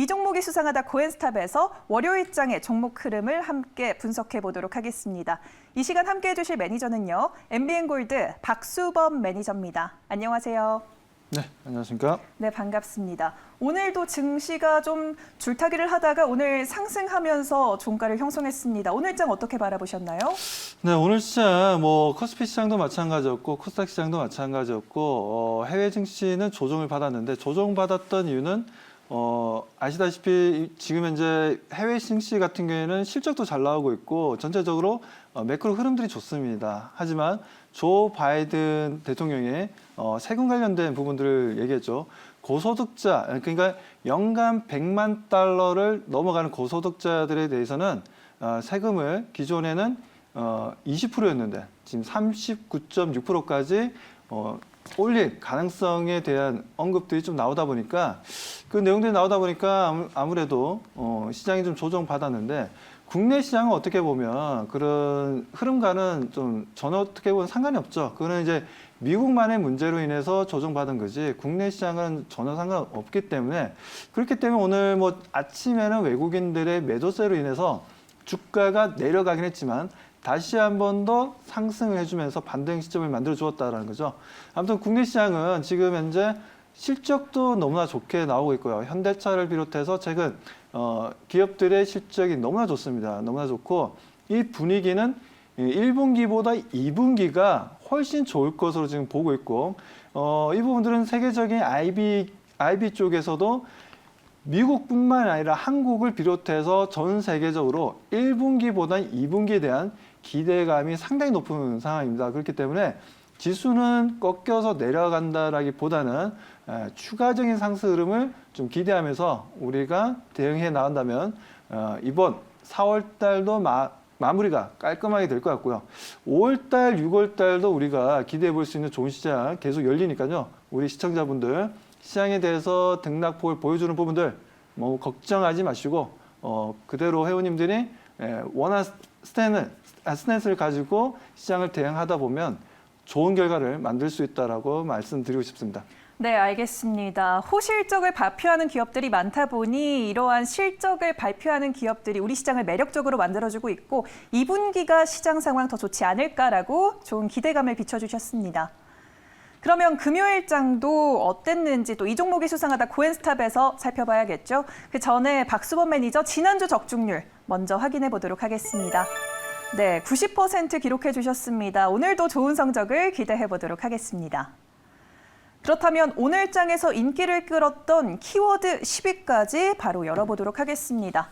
이 종목이 수상하다 코엔스탑에서 월요일장의 종목 흐름을 함께 분석해 보도록 하겠습니다. 이 시간 함께해 주실 매니저는요. MBN골드 박수범 매니저입니다. 안녕하세요. 네, 안녕하십니까? 네, 반갑습니다. 오늘도 증시가 좀 줄타기를 하다가 오늘 상승하면서 종가를 형성했습니다. 오늘장 어떻게 바라보셨나요? 네, 오늘 시장 코스피 시장도 마찬가지였고 코스닥 시장도 마찬가지였고 해외 증시는 조정을 받았는데 조정받았던 이유는 아시다시피 지금 현재 해외 증시 같은 경우에는 실적도 잘 나오고 있고 전체적으로 매크로 흐름들이 좋습니다. 하지만 조 바이든 대통령의 세금 관련된 부분들을 얘기했죠. 고소득자, 그러니까 연간 100만 달러를 넘어가는 고소득자들에 대해서는 세금을 기존에는 20%였는데 지금 39.6%까지 올릴 가능성에 대한 언급들이 좀 나오다 보니까 그 내용들이 나오다 보니까 아무래도 시장이 좀 조정받았는데 국내 시장은 어떻게 보면 그런 흐름과는 좀 전혀 어떻게 보면 상관이 없죠. 그거는 이제 미국만의 문제로 인해서 조정받은 거지 국내 시장은 전혀 상관없기 때문에 그렇기 때문에 오늘 아침에는 외국인들의 매도세로 인해서 주가가 내려가긴 했지만 다시 한 번 더 상승을 해주면서 반등 시점을 만들어 주었다는 거죠. 아무튼 국내 시장은 지금 현재 실적도 너무나 좋게 나오고 있고요. 현대차를 비롯해서 최근 기업들의 실적이 너무나 좋습니다. 너무나 좋고 이 분위기는 1분기보다 2분기가 훨씬 좋을 것으로 지금 보고 있고 이 부분들은 세계적인 IB 쪽에서도 미국뿐만 아니라 한국을 비롯해서 전 세계적으로 1분기보다 2분기에 대한 기대감이 상당히 높은 상황입니다. 그렇기 때문에 지수는 꺾여서 내려간다라기보다는 추가적인 상승 흐름을 좀 기대하면서 우리가 대응해 나간다면 이번 4월 달도 마무리가 깔끔하게 될 것 같고요. 5월 달, 6월 달도 우리가 기대해 볼 수 있는 좋은 시장 계속 열리니까요. 우리 시청자분들 시장에 대해서 등락폭을 보여주는 부분들 걱정하지 마시고 그대로 회원님들이 원하는 스탠스를 가지고 시장을 대응하다 보면 좋은 결과를 만들 수 있다라고 말씀드리고 싶습니다. 네, 알겠습니다. 호실적을 발표하는 기업들이 많다 보니 이러한 실적을 발표하는 기업들이 우리 시장을 매력적으로 만들어주고 있고 2분기가 시장 상황 더 좋지 않을까라고 좋은 기대감을 비춰주셨습니다. 그러면 금요일장도 어땠는지 또 이 종목이 수상하다 코엔스탑에서 살펴봐야겠죠. 그 전에 박수범 매니저 지난주 적중률 먼저 확인해 보도록 하겠습니다. 네, 90% 기록해 주셨습니다. 오늘도 좋은 성적을 기대해 보도록 하겠습니다. 그렇다면 오늘장에서 인기를 끌었던 키워드 10위까지 바로 열어보도록 하겠습니다.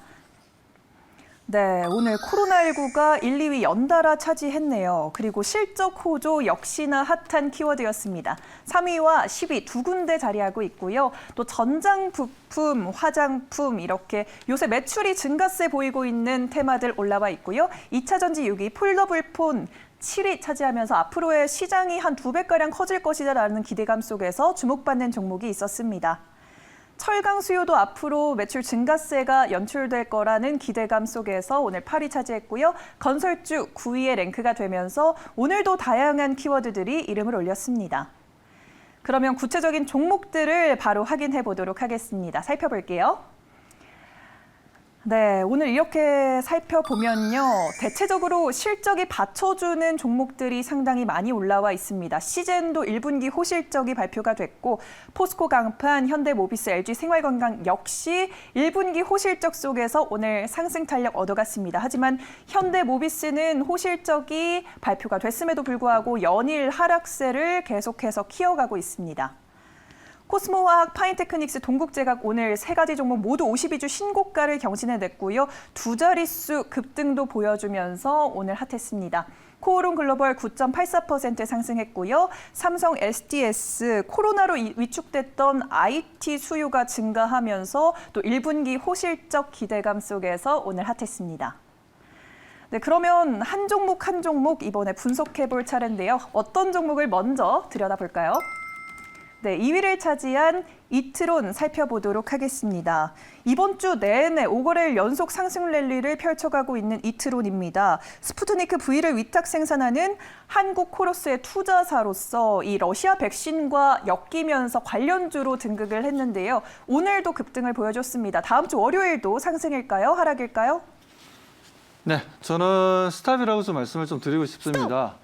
네, 오늘 코로나19가 1, 2위 연달아 차지했네요. 그리고 실적 호조 역시나 핫한 키워드였습니다. 3위와 10위 두 군데 자리하고 있고요. 또 전장 부품, 화장품 이렇게 요새 매출이 증가세 보이고 있는 테마들 올라와 있고요. 2차 전지 6위 폴더블폰 7위 차지하면서 앞으로의 시장이 한 2배가량 커질 것이다라는 기대감 속에서 주목받는 종목이 있었습니다. 철강 수요도 앞으로 매출 증가세가 연출될 거라는 기대감 속에서 오늘 8위 차지했고요. 건설주 9위에 랭크가 되면서 오늘도 다양한 키워드들이 이름을 올렸습니다. 그러면 구체적인 종목들을 바로 확인해 보도록 하겠습니다. 살펴볼게요. 네, 오늘 이렇게 살펴보면요. 대체적으로 실적이 받쳐주는 종목들이 상당히 많이 올라와 있습니다. 시젠도 1분기 호실적이 발표가 됐고 포스코 강판, 현대모비스, LG생활건강 역시 1분기 호실적 속에서 오늘 상승 탄력 얻어갔습니다. 하지만 현대모비스는 호실적이 발표가 됐음에도 불구하고 연일 하락세를 계속해서 키워가고 있습니다. 코스모화학, 파인테크닉스, 동국제약 오늘 세 가지 종목 모두 52주 신고가를 경신해냈고요. 두 자릿수 급등도 보여주면서 오늘 핫했습니다. 코오롱 글로벌 9.84% 상승했고요. 삼성 SDS 코로나로 위축됐던 IT 수요가 증가하면서 또 1분기 호실적 기대감 속에서 오늘 핫했습니다. 네, 그러면 한 종목 한 종목 이번에 분석해 볼 차례인데요. 어떤 종목을 먼저 들여다볼까요? 네, 2위를 차지한 이트론 살펴보도록 하겠습니다. 이번 주 내내 5거래일 연속 상승 랠리를 펼쳐가고 있는 이트론입니다. 스푸트니크 V를 위탁 생산하는 한국 코러스의 투자사로서 이 러시아 백신과 엮이면서 관련주로 등극을 했는데요. 오늘도 급등을 보여줬습니다. 다음 주 월요일도 상승일까요? 하락일까요? 네, 저는 스탑이라고 좀 말씀을 좀 드리고 싶습니다.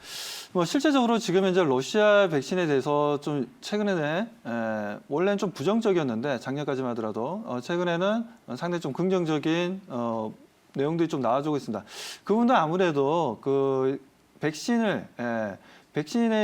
뭐 실제적으로 지금 현재 러시아 백신에 대해서 좀 최근에는 원래는 좀 부정적이었는데 작년까지만 하더라도 최근에는 상당히 좀 긍정적인 내용들이 좀 나와주고 있습니다. 그 부분도 아무래도 그 백신에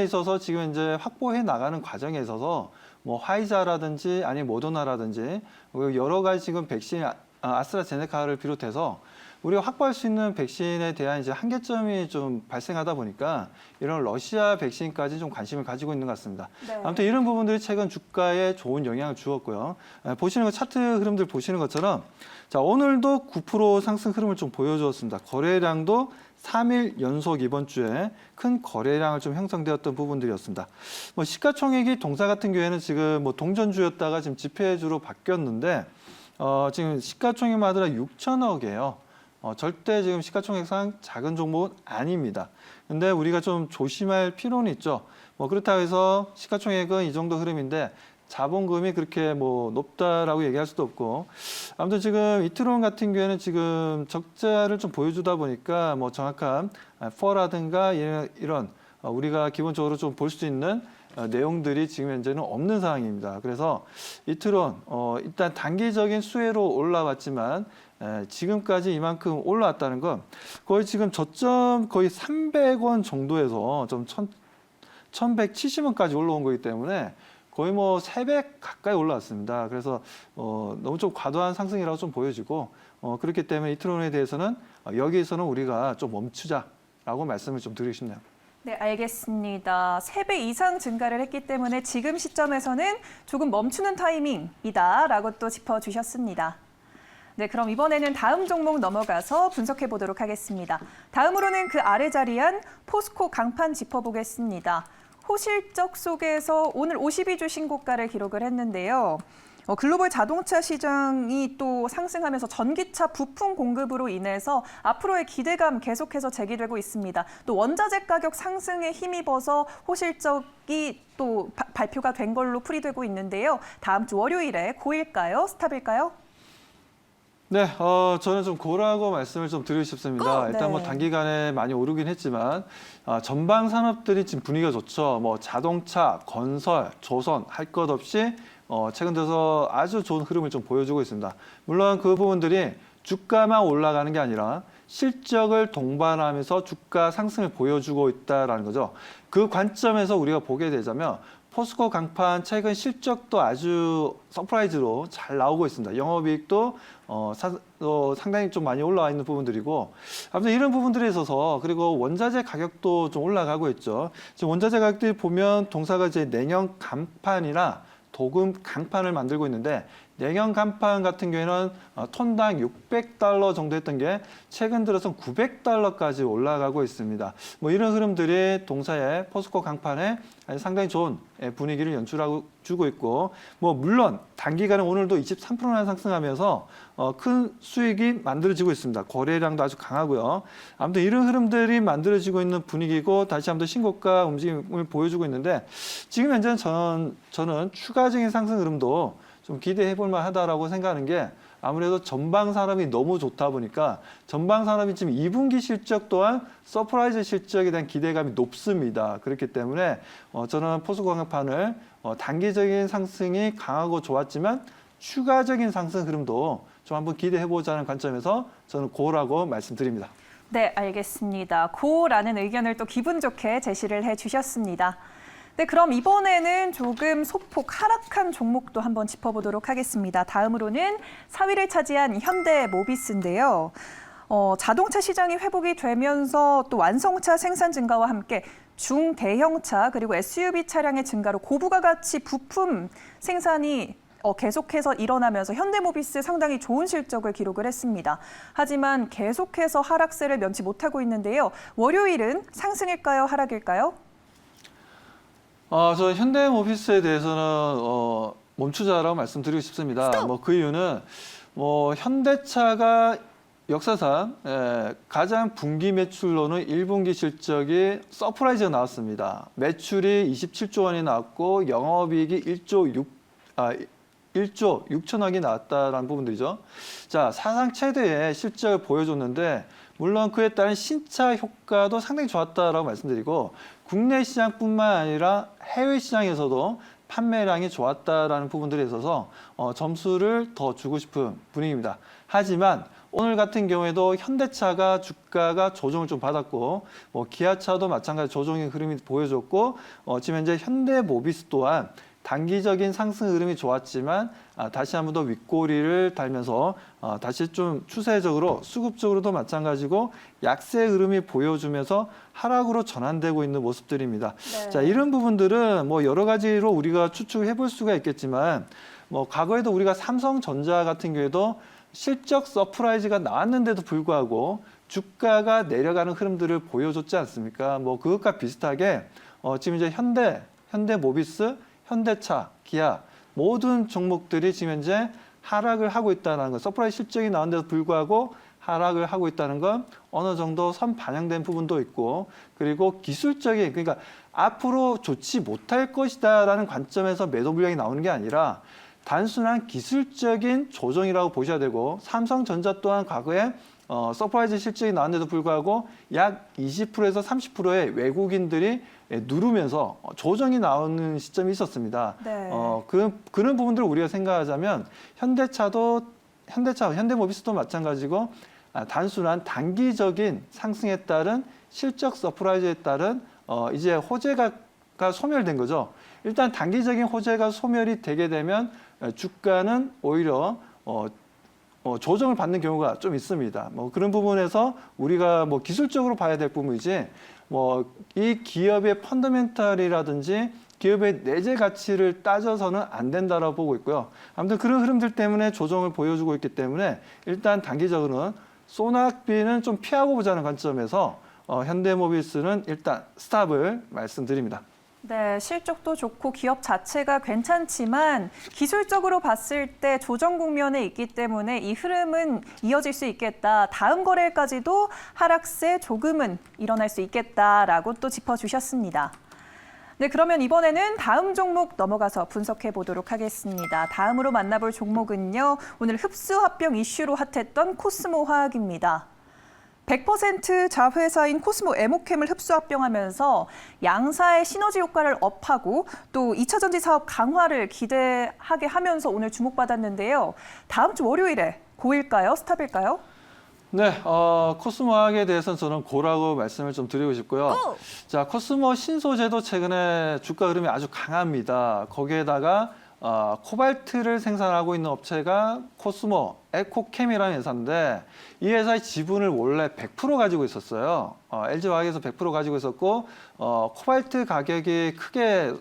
있어서 지금 현재 확보해 나가는 과정에 있어서 뭐 화이자라든지 아니면 모더나라든지 여러 가지 지금 백신 아스트라제네카를 비롯해서 우리가 확보할 수 있는 백신에 대한 이제 한계점이 좀 발생하다 보니까 이런 러시아 백신까지 좀 관심을 가지고 있는 것 같습니다. 네. 아무튼 이런 부분들이 최근 주가에 좋은 영향을 주었고요. 보시는 거 차트 흐름들 보시는 것처럼 자 오늘도 9% 상승 흐름을 좀 보여주었습니다. 거래량도 3일 연속 이번 주에 큰 거래량을 좀 형성되었던 부분들이었습니다. 뭐 시가총액이 동사 같은 경우에는 지금 뭐 동전주였다가 지금 지폐주로 바뀌었는데 지금 시가총액만 하더라도 6천억이에요. 절대 지금 시가총액상 작은 종목은 아닙니다. 근데 우리가 좀 조심할 필요는 있죠. 뭐 그렇다고 해서 시가총액은 이 정도 흐름인데 자본금이 그렇게 뭐 높다라고 얘기할 수도 없고 아무튼 지금 이트론 같은 경우에는 지금 적자를 좀 보여주다 보니까 뭐 정확한 퍼라든가 이런 우리가 기본적으로 좀 볼 수 있는 내용들이 지금 현재는 없는 상황입니다. 그래서 이트론 일단 단기적인 수혜로 올라왔지만 지금까지 이만큼 올라왔다는 건 거의 지금 저점 거의 300원 정도에서 좀 1170원까지 올라온 거기 때문에 거의 뭐 3배 가까이 올라왔습니다. 그래서 너무 좀 과도한 상승이라고 좀 보여지고 그렇기 때문에 이트론에 대해서는 여기에서는 우리가 좀 멈추자라고 말씀을 좀 드리고 싶네요. 네, 알겠습니다. 3배 이상 증가를 했기 때문에 지금 시점에서는 조금 멈추는 타이밍이다라고 또 짚어주셨습니다. 네, 그럼 이번에는 다음 종목 넘어가서 분석해 보도록 하겠습니다. 다음으로는 그 아래 자리한 포스코 강판 짚어보겠습니다. 호실적 속에서 오늘 52주 신고가를 기록을 했는데요. 글로벌 자동차 시장이 또 상승하면서 전기차 부품 공급으로 인해서 앞으로의 기대감 계속해서 제기되고 있습니다. 또 원자재 가격 상승에 힘입어서 호실적이 또 발표가 된 걸로 풀이되고 있는데요. 다음 주 월요일에 고일까요? 스탑일까요? 네, 저는 좀 고라고 말씀을 좀 드리고 싶습니다. 일단 뭐 단기간에 많이 오르긴 했지만 전방 산업들이 지금 분위기가 좋죠. 뭐 자동차, 건설, 조선 할 것 없이 최근 들어서 아주 좋은 흐름을 좀 보여주고 있습니다. 물론 그 부분들이 주가만 올라가는 게 아니라 실적을 동반하면서 주가 상승을 보여주고 있다는 거죠. 그 관점에서 우리가 보게 되자면 포스코 강판 최근 실적도 아주 서프라이즈로 잘 나오고 있습니다. 영업이익도 상당히 좀 많이 올라와 있는 부분들이고 아무튼 이런 부분들에 있어서 그리고 원자재 가격도 좀 올라가고 있죠. 지금 원자재 가격들이 보면 동사가 이제 냉형 간판이나 도금 강판을 만들고 있는데 냉형 간판 같은 경우에는 톤당 $600 정도 했던 게 최근 들어서 $900까지 올라가고 있습니다. 뭐 이런 흐름들이 동사의 포스코 강판에 상당히 좋은 분위기를 연출하고 주고 있고 뭐 물론 단기간에 오늘도 23%나 상승하면서 큰 수익이 만들어지고 있습니다. 거래량도 아주 강하고요. 아무튼 이런 흐름들이 만들어지고 있는 분위기고 다시 한번 신고가 움직임을 보여주고 있는데 지금 현재는 저는 추가적인 상승 흐름도 좀 기대해 볼 만하다라고 생각하는 게 아무래도 전방 산업이 너무 좋다 보니까 전방 산업이 지금 2분기 실적 또한 서프라이즈 실적에 대한 기대감이 높습니다. 그렇기 때문에 저는 포스코 강판을 단기적인 상승이 강하고 좋았지만 추가적인 상승 흐름도 좀 한번 기대해 보자는 관점에서 저는 고라고 말씀드립니다. 네, 알겠습니다. 고라는 의견을 또 기분 좋게 제시를 해주셨습니다. 네, 그럼 이번에는 조금 소폭 하락한 종목도 한번 짚어보도록 하겠습니다. 다음으로는 4위를 차지한 현대모비스인데요. 자동차 시장이 회복이 되면서 또 완성차 생산 증가와 함께 중대형차 그리고 SUV 차량의 증가로 고부가 가치 부품 생산이 계속해서 일어나면서 현대모비스 상당히 좋은 실적을 기록을 했습니다. 하지만 계속해서 하락세를 면치 못하고 있는데요. 월요일은 상승일까요? 하락일까요? 저 현대모비스에 대해서는 멈추자라고 말씀드리고 싶습니다. 그 이유는 현대차가 역사상 가장 분기 매출로는 1분기 실적이 서프라이즈가 나왔습니다. 매출이 27조 원이 나왔고 영업이익이 1조 6천억이 나왔다라는 부분들이죠. 자, 사상 최대의 실적을 보여줬는데 물론 그에 따른 신차 효과도 상당히 좋았다라고 말씀드리고 국내 시장뿐만 아니라 해외 시장에서도 판매량이 좋았다라는 부분들에 있어서 점수를 더 주고 싶은 분위기입니다. 하지만 오늘 같은 경우에도 현대차가 주가가 조정을 좀 받았고 기아차도 마찬가지 조정의 흐름이 보여줬고 지금 현재 현대모비스 또한 단기적인 상승 흐름이 좋았지만 다시 한 번 더 윗꼬리를 달면서 다시 좀 추세적으로 수급적으로도 마찬가지고 약세 흐름이 보여주면서 하락으로 전환되고 있는 모습들입니다. 네. 자, 이런 부분들은 여러 가지로 우리가 추측해 볼 수가 있겠지만 과거에도 우리가 삼성전자 같은 경우에도 실적 서프라이즈가 나왔는데도 불구하고 주가가 내려가는 흐름들을 보여줬지 않습니까? 그것과 비슷하게 지금 이제 현대모비스, 현대차, 기아 모든 종목들이 지금 현재 하락을 하고 있다는 것, 서프라이즈 실적이 나온데도 불구하고 하락을 하고 있다는 건 어느 정도 선 반영된 부분도 있고 그리고 기술적인 그러니까 앞으로 좋지 못할 것이다라는 관점에서 매도 물량이 나오는 게 아니라 단순한 기술적인 조정이라고 보셔야 되고 삼성전자 또한 과거에 서프라이즈 실적이 나왔는데도 불구하고 약 20%에서 30%의 외국인들이 누르면서 조정이 나오는 시점이 있었습니다. 네. 그런 부분들을 우리가 생각하자면 현대모비스도 마찬가지고 단순한 단기적인 상승에 따른 실적 서프라이즈에 따른 이제 호재가 소멸된 거죠. 일단 단기적인 호재가 소멸이 되게 되면 주가는 오히려 조정을 받는 경우가 좀 있습니다. 그런 부분에서 우리가 기술적으로 봐야 될 부분이지 이 기업의 펀더멘탈이라든지 기업의 내재 가치를 따져서는 안 된다라고 보고 있고요. 아무튼 그런 흐름들 때문에 조정을 보여주고 있기 때문에 일단 단기적으로는 소낙비는 좀 피하고 보자는 관점에서 현대모비스는 일단 스탑을 말씀드립니다. 네, 실적도 좋고 기업 자체가 괜찮지만 기술적으로 봤을 때 조정 국면에 있기 때문에 이 흐름은 이어질 수 있겠다. 다음 거래일까지도 하락세 조금은 일어날 수 있겠다라고 또 짚어주셨습니다. 네, 그러면 이번에는 다음 종목 넘어가서 분석해 보도록 하겠습니다. 다음으로 만나볼 종목은요. 오늘 흡수합병 이슈로 핫했던 코스모화학입니다. 100% 자회사인 코스모 에모캠을 흡수합병하면서 양사의 시너지 효과를 업하고 또 2차 전지 사업 강화를 기대하게 하면서 오늘 주목받았는데요. 다음 주 월요일에 고일까요? 스탑일까요? 네, 코스모학에 대해서는 저는 고라고 말씀을 좀 드리고 싶고요. 자, 코스모 신소재도 최근에 주가 흐름이 아주 강합니다. 거기에다가 코발트를 생산하고 있는 업체가 코스모 에코캠이라는 회사인데 이 회사의 지분을 원래 100% 가지고 있었어요. LG화학에서 100% 가지고 있었고 코발트 가격이 크게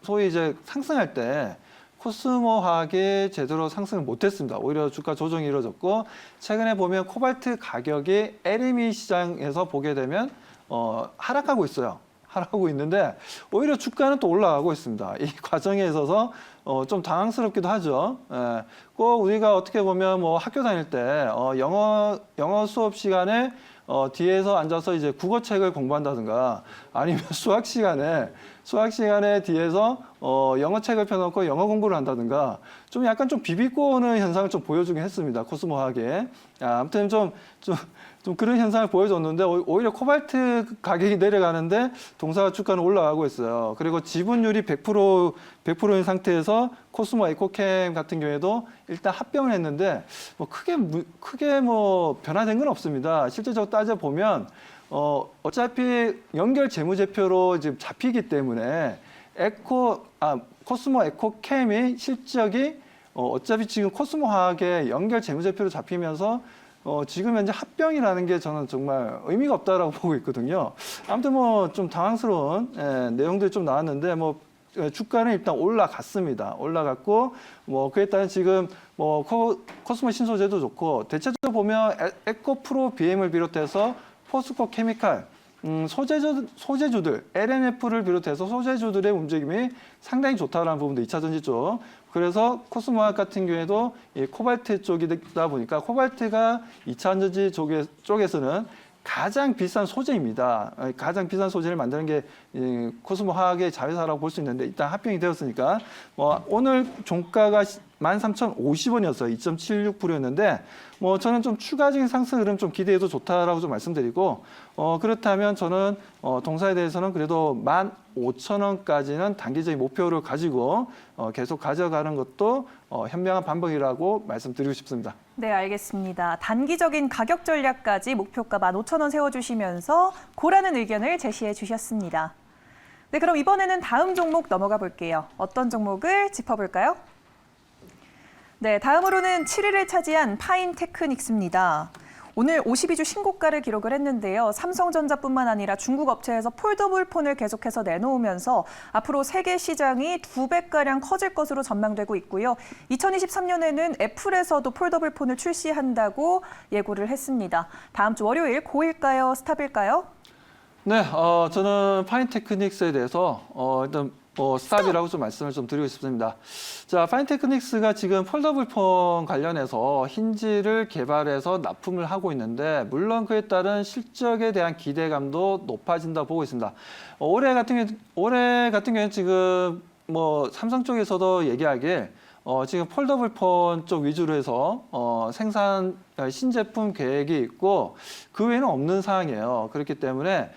소위 이제 상승할 때 코스모화학이 제대로 상승을 못했습니다. 오히려 주가 조정이 이루어졌고 최근에 보면 코발트 가격이 LME 시장에서 보게 되면 하락하고 있어요. 하락하고 있는데 오히려 주가는 또 올라가고 있습니다. 이 과정에 있어서 좀 당황스럽기도 하죠. 꼭 우리가 어떻게 보면 학교 다닐 때 영어 수업 시간에 뒤에서 앉아서 이제 국어책을 공부한다든가 아니면 수학 시간에 뒤에서 영어책을 펴놓고 영어 공부를 한다든가 좀 약간 좀 비비고 오는 현상을 좀 보여주긴 했습니다. 코스모학에. 아무튼 좀 그런 현상을 보여줬는데 오히려 코발트 가격이 내려가는데 동사 주가는 올라가고 있어요. 그리고 지분율이 100%인 상태에서 코스모 에코캠 같은 경우에도 일단 합병을 했는데 크게 변화된 건 없습니다. 실제적으로 따져보면 어차피 연결 재무제표로 지금 잡히기 때문에 코스모 에코캠의 실적이 어차피 지금 코스모 화학의 연결 재무제표로 잡히면서 지금 현재 합병이라는 게 저는 정말 의미가 없다라고 보고 있거든요. 아무튼 좀 당황스러운 내용들이 좀 나왔는데 주가는 일단 올라갔습니다. 올라갔고 그에 따른 지금 코스모 신소재도 좋고 대체적으로 보면 에코프로 BM을 비롯해서 포스코 케미칼 소재주들, LNF를 비롯해서 소재주들의 움직임이 상당히 좋다라는 부분도 2차 전지 쪽. 그래서 코스모화학 같은 경우에도 이 코발트 쪽이다 보니까 코발트가 2차 전지 쪽에서는 가장 비싼 소재입니다. 가장 비싼 소재를 만드는 게 코스모화학의 자회사라고 볼 수 있는데 일단 합병이 되었으니까 오늘 종가가 13,050원이었어요. 2.76%였는데 저는 좀 추가적인 상승 흐름 좀 기대해도 좋다라고 좀 말씀드리고 그렇다면 저는 동사에 대해서는 그래도 15,000원까지는 단기적인 목표를 가지고 계속 가져가는 것도 현명한 방법이라고 말씀드리고 싶습니다. 네, 알겠습니다. 단기적인 가격 전략까지 목표가 15,000원 세워주시면서 고라는 의견을 제시해 주셨습니다. 네, 그럼 이번에는 다음 종목 넘어가 볼게요. 어떤 종목을 짚어볼까요? 네, 다음으로는 7위를 차지한 파인테크닉스입니다. 오늘 52주 신고가를 기록을 했는데요. 삼성전자뿐만 아니라 중국 업체에서 폴더블 폰을 계속해서 내놓으면서 앞으로 세계 시장이 2배가량 커질 것으로 전망되고 있고요. 2023년에는 애플에서도 폴더블 폰을 출시한다고 예고를 했습니다. 다음 주 월요일 고일까요? 스탑일까요? 네, 저는 파인테크닉스에 대해서 일단 스탑이라고 좀 말씀을 좀 드리고 싶습니다. 자, 파인테크닉스가 지금 폴더블 폰 관련해서 힌지를 개발해서 납품을 하고 있는데 물론 그에 따른 실적에 대한 기대감도 높아진다 보고 있습니다. 올해 같은 경우에는 지금 삼성 쪽에서도 얘기하길 지금 폴더블 폰 쪽 위주로 해서 생산 신제품 계획이 있고 그 외에는 없는 상황이에요. 그렇기 때문에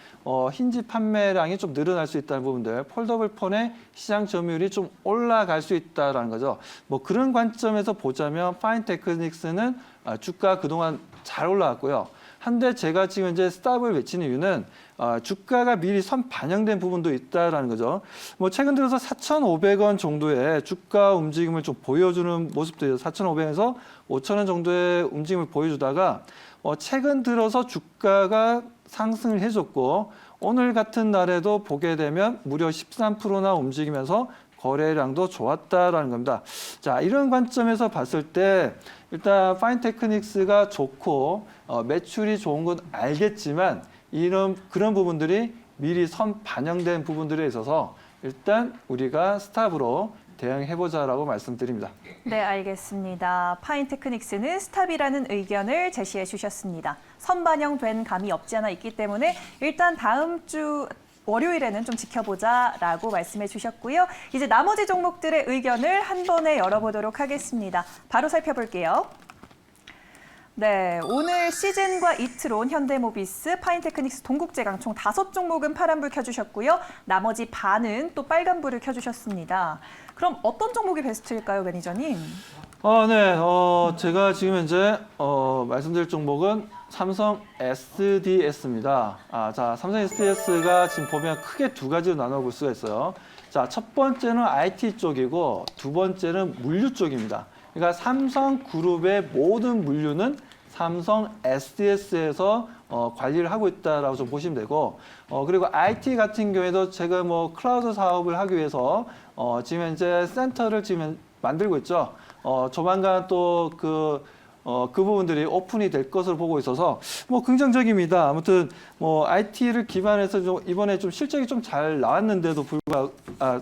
힌지 판매량이 좀 늘어날 수 있다는 부분들, 폴더블 폰의 시장 점유율이 좀 올라갈 수 있다는 거죠. 그런 관점에서 보자면 파인테크닉스는 주가 그동안 잘 올라왔고요. 한데 제가 지금 이제 스탑을 외치는 이유는 주가가 미리 선 반영된 부분도 있다라는 거죠. 최근 들어서 4,500원 정도의 주가 움직임을 좀 보여주는 모습도 4,500원에서 5,000원 정도의 움직임을 보여주다가 최근 들어서 주가가 상승을 해줬고 오늘 같은 날에도 보게 되면 무려 13%나 움직이면서 거래량도 좋았다라는 겁니다. 자, 이런 관점에서 봤을 때 일단 파인테크닉스가 좋고 매출이 좋은 건 알겠지만 그런 부분들이 미리 선 반영된 부분들에 있어서 일단 우리가 스탑으로 대응해보자라고 말씀드립니다. 네, 알겠습니다. 파인테크닉스는 스탑이라는 의견을 제시해 주셨습니다. 선반영된 감이 없지 않아 있기 때문에 일단 다음 주 월요일에는 좀 지켜보자라고 말씀해 주셨고요. 이제 나머지 종목들의 의견을 한 번에 열어보도록 하겠습니다. 바로 살펴볼게요. 네, 오늘 시즌과 이트론, 현대모비스, 파인테크닉스, 동국제강 총 5종목은 파란불 켜주셨고요. 나머지 반은 또 빨간불을 켜주셨습니다. 그럼 어떤 종목이 베스트일까요, 매니저님? 네, 제가 지금 현재 말씀드릴 종목은 삼성 SDS입니다. 자, 삼성 SDS가 지금 보면 크게 두 가지로 나눠볼 수가 있어요. 자, 첫 번째는 IT 쪽이고 두 번째는 물류 쪽입니다. 그러니까 삼성그룹의 모든 물류는 삼성 SDS에서 관리를 하고 있다라고 좀 보시면 되고 그리고 IT 같은 경우에도 제가 클라우드 사업을 하기 위해서 지금 현재 센터를 지금 만들고 있죠. 조만간 또 그 부분들이 오픈이 될 것으로 보고 있어서 긍정적입니다. 아무튼 IT를 기반해서 이번에 좀 실적이 좀 잘 나왔는데도 불구하고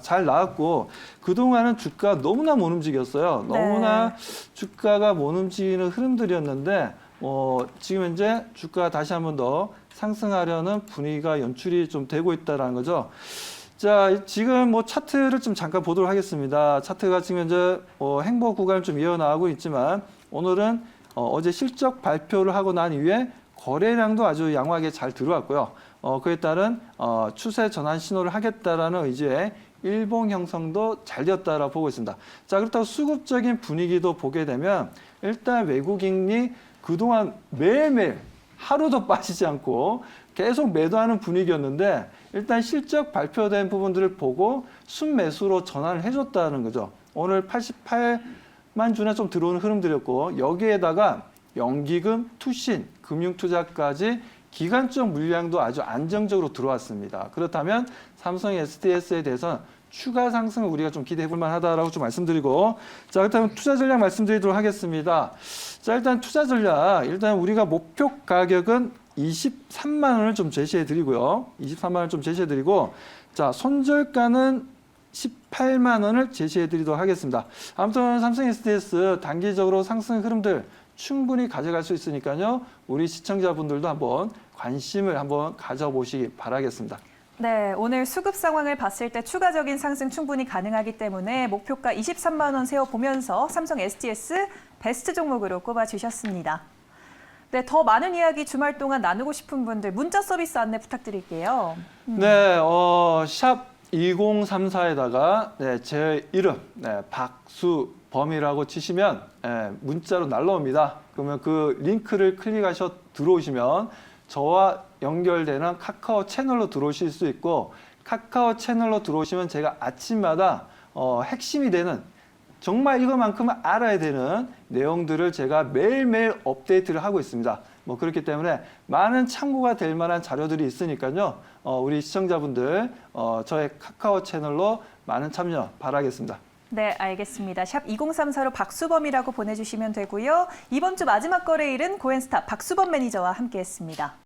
잘 나왔고 그동안은 주가 너무나 못 움직였어요. 네. 너무나 주가가 못 움직이는 흐름들이었는데 지금 현재 주가가 다시 한 번 더 상승하려는 분위기가 연출이 좀 되고 있다는 거죠. 자, 지금 차트를 좀 잠깐 보도록 하겠습니다. 차트가 지금 현재 행보 구간을 좀 이어나가고 있지만 오늘은 어제 실적 발표를 하고 난 이후에 거래량도 아주 양호하게 잘 들어왔고요. 그에 따른 추세 전환 신호를 하겠다라는 의지에 일봉 형성도 잘 되었다라고 보고 있습니다. 자, 그렇다고 수급적인 분위기도 보게 되면 일단 외국인이 그동안 매일매일 하루도 빠지지 않고 계속 매도하는 분위기였는데 일단 실적 발표된 부분들을 보고 순매수로 전환을 해줬다는 거죠. 오늘 88만 주나 좀 들어오는 흐름들이었고 여기에다가 연기금, 투신, 금융투자까지 기간적 물량도 아주 안정적으로 들어왔습니다. 그렇다면 삼성 SDS에 대해서는 추가 상승을 우리가 좀 기대해 볼 만하다라고 좀 말씀드리고 자, 그렇다면 투자 전략 말씀드리도록 하겠습니다. 자, 일단 투자 전략 일단 우리가 목표 가격은 23만 원을 좀 제시해 드리고요. 23만 원을 좀 제시해 드리고, 자, 손절가는 18만 원을 제시해 드리도록 하겠습니다. 아무튼 삼성 SDS 단기적으로 상승 흐름들 충분히 가져갈 수 있으니까요. 우리 시청자분들도 한번 관심을 한번 가져보시기 바라겠습니다. 네, 오늘 수급 상황을 봤을 때 추가적인 상승 충분히 가능하기 때문에 목표가 23만 원 세워보면서 삼성 SDS 베스트 종목으로 꼽아주셨습니다. 네, 더 많은 이야기 주말 동안 나누고 싶은 분들 문자 서비스 안내 부탁드릴게요. 네, 샵 2034에다가 제 이름 박수범이라고 치시면 문자로 날라옵니다. 그러면 그 링크를 클릭하셔 들어오시면 저와 연결되는 카카오 채널로 들어오실 수 있고, 카카오 채널로 들어오시면 제가 아침마다 핵심이 되는, 정말 이것만큼은 알아야 되는 내용들을 제가 매일매일 업데이트를 하고 있습니다. 뭐 그렇기 때문에 많은 참고가 될 만한 자료들이 있으니까요. 우리 시청자분들 저의 카카오 채널로 많은 참여 바라겠습니다. 네, 알겠습니다. 샵 2034로 박수범이라고 보내주시면 되고요. 이번 주 마지막 거래일은 고엔스타 박수범 매니저와 함께했습니다.